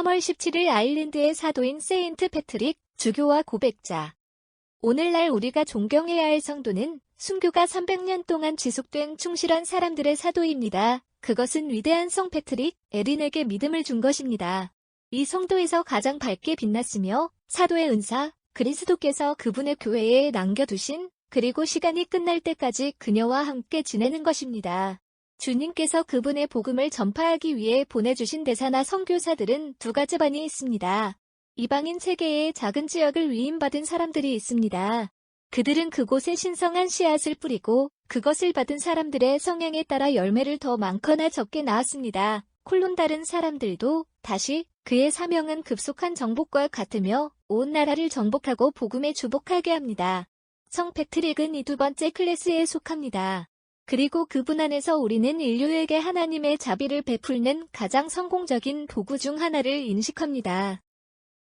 3월 17일 아일랜드의 사도인 세인트 패트릭, 주교와 고백자. 오늘날 우리가 존경해야 할 성도는 순교가 300년 동안 지속된 충실한 사람들의 사도입니다. 그것은 위대한 성 패트릭, 에린에게 믿음을 준 것입니다. 이 성도에서 가장 밝게 빛났으며 사도의 은사, 그리스도께서 그분의 교회에 남겨두신, 그리고 시간이 끝날 때까지 그녀와 함께 지내는 것입니다. 주님께서 그분의 복음을 전파하기 위해 보내주신 대사나 선교사들은 두 가지 반이 있습니다. 이방인 세계의 작은 지역을 위임받은 사람들이 있습니다. 그들은 그곳에 신성한 씨앗을 뿌리고 그것을 받은 사람들의 성향에 따라 열매를 더 많거나 적게 낳았습니다. 콜론 다른 사람들도 다시 그의 사명은 급속한 정복과 같으며 온 나라를 정복하고 복음에 주복하게 합니다. 성 패트릭은 이 두 번째 클래스에 속합니다. 그리고 그분 안에서 우리는 인류에게 하나님의 자비를 베풀는 가장 성공적인 도구 중 하나를 인식합니다.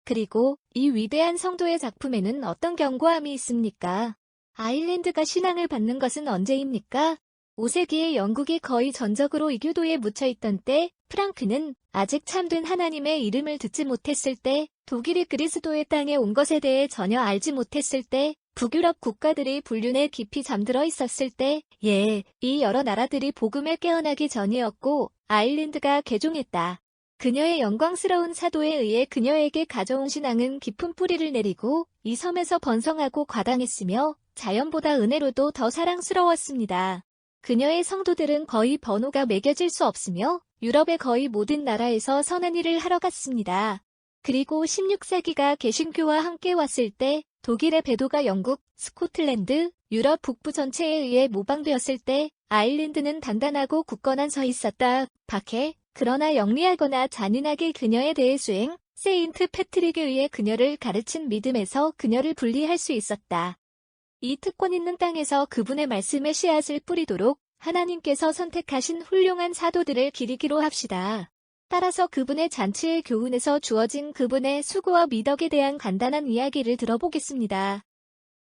그리고 이 위대한 성도의 작품에는 어떤 견고함이 있습니까? 아일랜드가 신앙을 받는 것은 언제입니까? 5세기에 영국이 거의 전적으로 이교도에 묻혀있던 때, 프랑크는 아직 참된 하나님의 이름을 듣지 못했을 때, 독일이 그리스도의 땅에 온 것에 대해 전혀 알지 못했을 때, 북유럽 국가들이 불륜에 깊이 잠들어 있었을 때, 이 여러 나라들이 복음에 깨어나기 전이었고, 아일랜드가 개종했다. 그녀의 영광스러운 사도에 의해 그녀에게 가져온 신앙은 깊은 뿌리를 내리고 이 섬에서 번성하고 과당했으며 자연보다 은혜로도 더 사랑스러웠습니다. 그녀의 성도들은 거의 번호가 매겨질 수 없으며 유럽의 거의 모든 나라에서 선한 일을 하러 갔습니다. 그리고 16세기가 개신교와 함께 왔을 때 독일의 배도가 영국, 스코틀랜드, 유럽 북부 전체에 의해 모방되었을 때 아일랜드는 단단하고 굳건한 서 있었다. 박해. 그러나 영리하거나 잔인하게 그녀에 대해 수행, 세인트 패트릭에 의해 그녀를 가르친 믿음에서 그녀를 분리할 수 있었다. 이 특권 있는 땅에서 그분의 말씀의 씨앗을 뿌리도록 하나님께서 선택하신 훌륭한 사도들을 기리기로 합시다. 따라서 그분의 잔치의 교훈에서 주어진 그분의 수고와 미덕에 대한 간단한 이야기를 들어보겠습니다.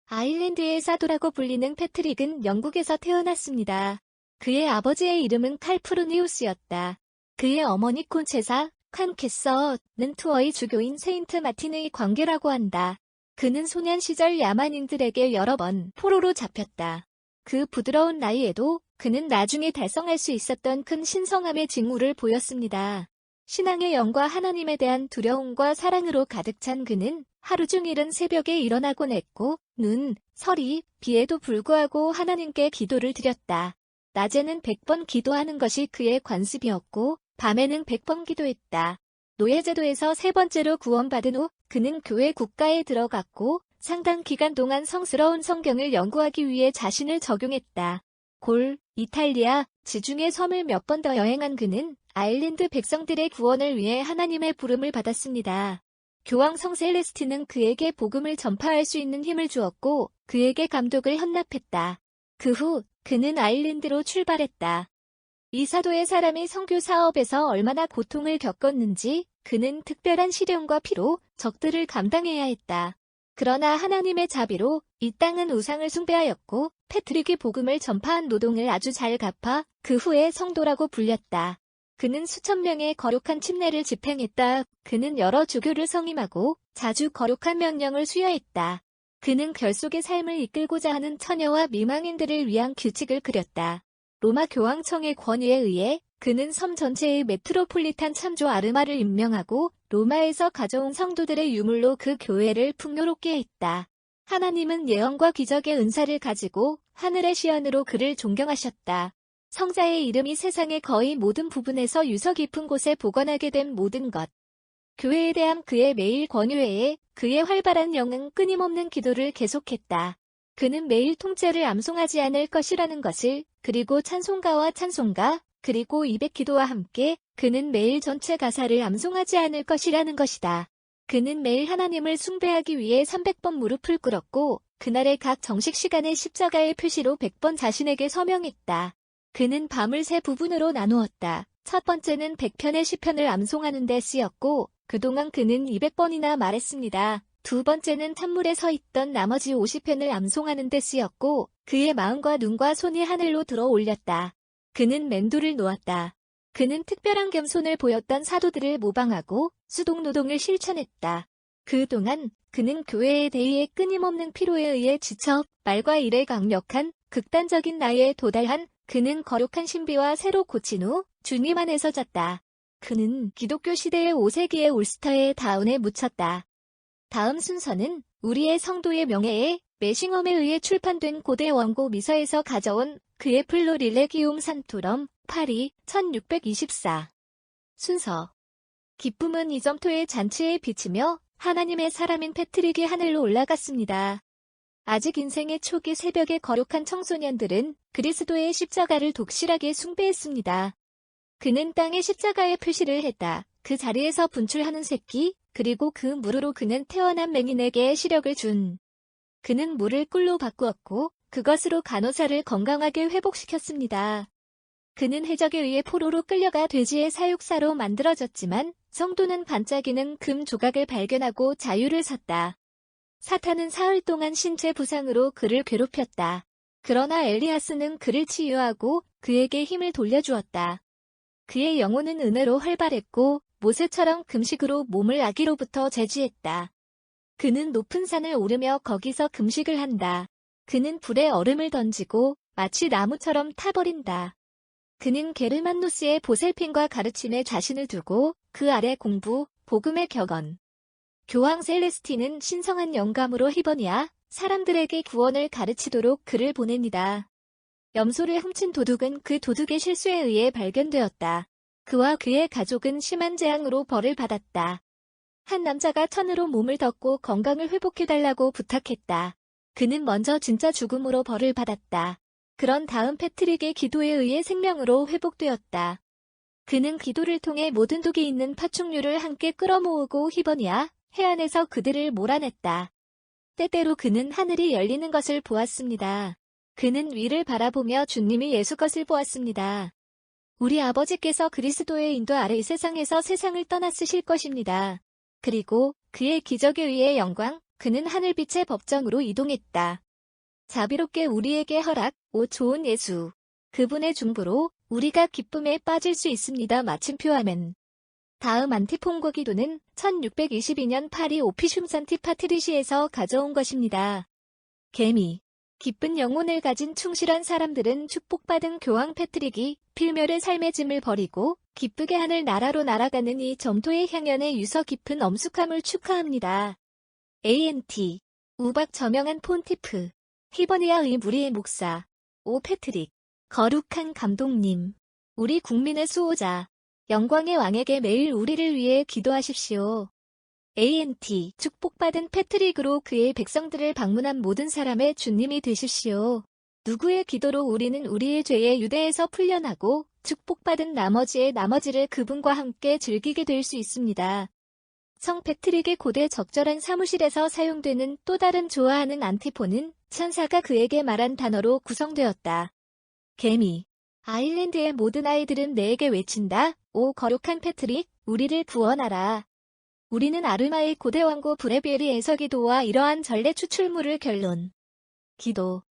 아일랜드의 사도라고 불리는 패트릭은 영국에서 태어났습니다. 그의 아버지의 이름은 칼프루니우스였다. 그의 어머니 콘체사, 칸캐서는 투어의 주교인 세인트 마틴의 관계라고 한다. 그는 소년 시절 야만인들에게 여러 번 포로로 잡혔다. 그 부드러운 나이에도 그는 나중에 달성할 수 있었던 큰 신성함의 징후를 보였습니다. 신앙의 영과 하나님에 대한 두려움과 사랑으로 가득 찬 그는 하루 종일은 새벽에 일어나곤 했고 눈, 서리, 비에도 불구하고 하나님께 기도를 드렸다. 낮에는 100번 기도하는 것이 그의 관습이었고 밤에는 100번 기도했다. 노예제도에서 세 번째로 구원받은 후 그는 교회 국가에 들어갔고 상당 기간 동안 성스러운 성경을 연구하기 위해 자신을 적용했다. 이탈리아, 지중해 섬을 몇 번 더 여행한 그는 아일랜드 백성들의 구원을 위해 하나님의 부름을 받았습니다. 교황 성 셀레스틴은 그에게 복음을 전파할 수 있는 힘을 주었고 그에게 감독을 헌납했다. 그 후 그는 아일랜드로 출발했다. 이 사도의 사람이 선교 사업에서 얼마나 고통을 겪었는지 그는 특별한 시련과 피로 적들을 감당해야 했다. 그러나 하나님의 자비로 이 땅은 우상을 숭배하였고 패트릭이 복음을 전파한 노동을 아주 잘 갚아 그 후에 성도라고 불렸다. 그는 수천 명의 거룩한 침례를 집행했다. 그는 여러 주교를 성임하고 자주 거룩한 명령을 수여했다. 그는 결속의 삶을 이끌고자 하는 처녀와 미망인들을 위한 규칙을 그렸다. 로마 교황청의 권위에 의해 그는 섬 전체의 메트로폴리탄 참조 아르마를 임명하고 로마에서 가져온 성도들의 유물로 그 교회를 풍요롭게 했다. 하나님은 예언과 기적의 은사를 가지고 하늘의 시연으로 그를 존경하셨다. 성자의 이름이 세상의 거의 모든 부분에서 유서 깊은 곳에 보관하게 된 모든 것. 교회에 대한 그의 매일 권유회에 그의 활발한 영은 끊임없는 기도를 계속했다. 그는 매일 통째를 암송하지 않을 것이라는 것을, 그리고 찬송가와 찬송가, 그리고 200기도와 함께 그는 매일 전체 가사를 암송하지 않을 것이라는 것이다. 그는 매일 하나님을 숭배하기 위해 300번 무릎을 꿇었고 그날의 각 정식 시간에 십자가의 표시로 100번 자신에게 서명했다. 그는 밤을 세 부분으로 나누었다. 첫 번째는 100편의 시편을 암송하는 데 쓰였고 그동안 그는 200번이나 말했습니다. 두 번째는 탄물에 서 있던 나머지 50편을 암송하는 데 쓰였고 그의 마음과 눈과 손이 하늘로 들어 올렸다. 그는 멘도를 놓았다. 그는 특별한 겸손을 보였던 사도들을 모방하고 수동노동을 실천했다. 그동안 그는 교회의 대의에 끊임없는 피로에 의해 지쳐 말과 일에 강력한 극단적인 나이에 도달한 그는 거룩한 신비와 새로 고친 후 주님 안에서 잤다. 그는 기독교 시대의 5세기의 올스터의 다운에 묻혔다. 다음 순서는 우리의 성도의 명예에 매싱엄에 의해 출판된 고대 원고 미서에서 가져온 그의 플로릴레기움 산토럼 파리 1624 순서. 기쁨은 이 점토의 잔치에 비치며 하나님의 사람인 패트릭이 하늘로 올라갔습니다. 아직 인생의 초기 새벽에 거룩한 청소년들은 그리스도의 십자가를 독실하게 숭배했습니다. 그는 땅에 십자가의 표시를 했다. 그 자리에서 분출하는 새끼, 그리고 그 물으로 그는 태어난 맹인에게 시력을 준. 그는 물을 꿀로 바꾸었고 그것으로 간호사를 건강하게 회복시켰습니다. 그는 해적에 의해 포로로 끌려가 돼지의 사육사로 만들어졌지만 성도는 반짝이는 금 조각을 발견하고 자유를 샀다. 사탄은 사흘 동안 신체 부상으로 그를 괴롭혔다. 그러나 엘리아스는 그를 치유하고 그에게 힘을 돌려주었다. 그의 영혼은 은혜로 활발했고 모세처럼 금식으로 몸을 아기로부터 제지했다. 그는 높은 산을 오르며 거기서 금식을 한다. 그는 불에 얼음을 던지고 마치 나무처럼 타버린다. 그는 게르만누스의 보살핌과 가르침에 자신을 두고 그 아래 공부, 복음의 격언. 교황 셀레스틴은 신성한 영감으로 히버니아 사람들에게 구원을 가르치도록 그를 보냅니다. 염소를 훔친 도둑은 그 도둑의 실수에 의해 발견되었다. 그와 그의 가족은 심한 재앙으로 벌을 받았다. 한 남자가 천으로 몸을 덮고 건강을 회복해달라고 부탁했다. 그는 먼저 진짜 죽음으로 벌을 받았다. 그런 다음 패트릭의 기도에 의해 생명으로 회복되었다. 그는 기도를 통해 모든 독이 있는 파충류를 함께 끌어모으고 히버니아 해안에서 그들을 몰아냈다. 때때로 그는 하늘이 열리는 것을 보았습니다. 그는 위를 바라보며 주님이 예수 것을 보았습니다. 우리 아버지께서 그리스도의 인도 아래 이 세상에서 세상을 떠났으실 것입니다. 그리고 그의 기적에 의해 영광, 그는 하늘빛의 법정으로 이동했다. 자비롭게 우리에게 허락, 오 좋은 예수. 그분의 중보로 우리가 기쁨에 빠질 수 있습니다. 마침표 아멘. 다음 안티폰고 기도는 1622년 파리 오피슘 산티파트리시에서 가져온 것입니다. 개미. 기쁜 영혼을 가진 충실한 사람들은 축복받은 교황 패트릭이 필멸의 삶의 짐을 버리고 기쁘게 하늘 나라로 날아가는 이 점토의 향연의 유서 깊은 엄숙함을 축하합니다. ANT. 우박 저명한 폰티프. 히버니아의 무리의 목사. 오 패트릭. 거룩한 감독님. 우리 국민의 수호자. 영광의 왕에게 매일 우리를 위해 기도하십시오. ANT. 축복받은 패트릭으로 그의 백성들을 방문한 모든 사람의 주님이 되십시오. 누구의 기도로 우리는 우리의 죄에 유대에서 풀려나고 축복받은 나머지를 그분과 함께 즐기게 될 수 있습니다. 성 패트릭의 고대 적절한 사무실에서 사용되는 또 다른 좋아하는 안티폰은 천사가 그에게 말한 단어로 구성되었다. 개미. 아일랜드의 모든 아이들은 내게 외친다. 오 거룩한 패트릭, 우리를 구원하라. 우리는 아르마의 고대 왕고 브레비에리에서 기도와 이러한 전례 추출물을 결론. 기도.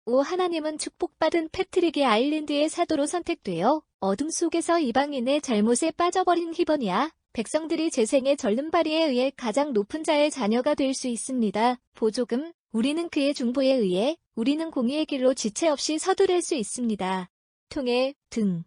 오 하나님은 축복받은 패트릭이 아일랜드의 사도로 선택되어 어둠 속에서 이방인의 잘못에 빠져버린 히버니아 백성들이 재생의 절름발이에 의해 가장 높은 자의 자녀가 될 수 있습니다. 보조금. 우리는 그의 중보에 의해 우리는 공의의 길로 지체 없이 서두를 수 있습니다. 통해 등.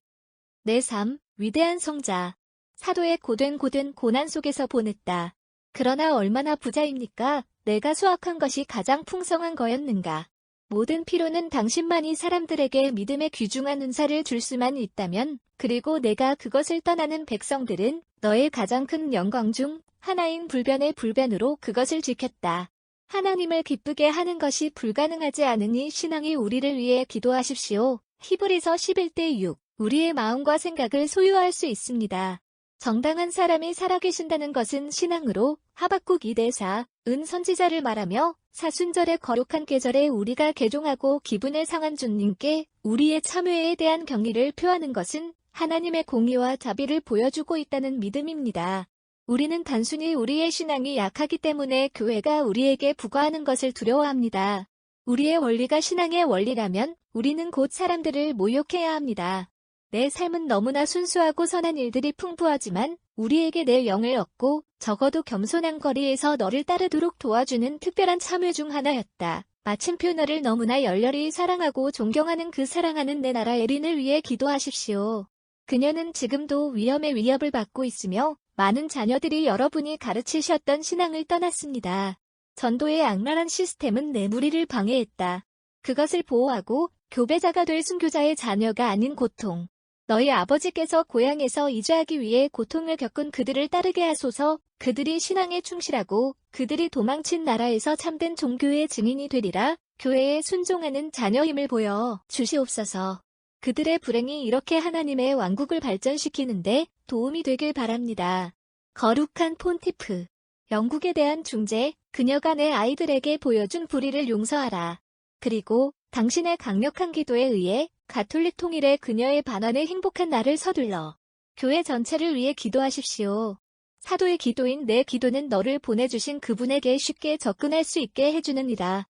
내 삶, 위대한 성자. 사도의 고된 고난 속에서 보냈다. 그러나 얼마나 부자입니까? 내가 수확한 것이 가장 풍성한 거였는가? 모든 필요는 당신만이 사람들에게 믿음의 귀중한 은사를 줄 수만 있다면, 그리고 내가 그것을 떠나는 백성들은 너의 가장 큰 영광 중 하나인 불변의 불변으로 그것을 지켰다. 하나님을 기쁘게 하는 것이 불가능하지 않으니 신앙이 우리를 위해 기도하십시오. 히브리서 11대 6. 우리의 마음과 생각을 소유할 수 있습니다. 정당한 사람이 살아계신다는 것은 신앙으로 하박국 2대4 은 선지자를 말하며 사순절의 거룩한 계절에 우리가 개종하고 기분을 상한 주님께 우리의 참회에 대한 경의를 표하는 것은 하나님의 공의와 자비를 보여주고 있다는 믿음입니다. 우리는 단순히 우리의 신앙이 약하기 때문에 교회가 우리에게 부과하는 것을 두려워합니다. 우리의 원리가 신앙의 원리라면 우리는 곧 사람들을 모욕해야 합니다. 내 삶은 너무나 순수하고 선한 일들이 풍부하지만 우리에게 내 영을 얻고 적어도 겸손한 거리에서 너를 따르도록 도와주는 특별한 참여 중 하나였다. 마침표 너를 너무나 열렬히 사랑하고 존경하는 그 사랑하는 내 나라 에린을 위해 기도하십시오. 그녀는 지금도 위험의 위협을 받고 있으며 많은 자녀들이 여러분이 가르치셨던 신앙을 떠났습니다. 전도의 악랄한 시스템은 내 무리를 방해했다. 그것을 보호하고 교배자가 될 순교자의 자녀가 아닌 고통. 너희 아버지께서 고향에서 이주하기 위해 고통을 겪은 그들을 따르게 하소서. 그들이 신앙에 충실하고 그들이 도망친 나라에서 참된 종교의 증인이 되리라. 교회에 순종하는 자녀 힘을 보여 주시옵소서. 그들의 불행이 이렇게 하나님의 왕국을 발전시키는데 도움이 되길 바랍니다. 거룩한 폰티프. 영국에 대한 중재. 그녀가 내 아이들에게 보여준 불의를 용서하라. 그리고 당신의 강력한 기도에 의해 가톨릭 통일의 그녀의 반환에 행복한 날을 서둘러 교회 전체를 위해 기도하십시오. 사도의 기도인 내 기도는 너를 보내주신 그분에게 쉽게 접근할 수 있게 해주느니라.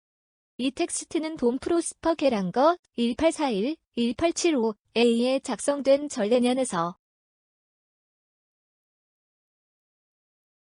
이 텍스트는 돈 프로스퍼 게랑거 1841-1875A에 작성된 전래년에서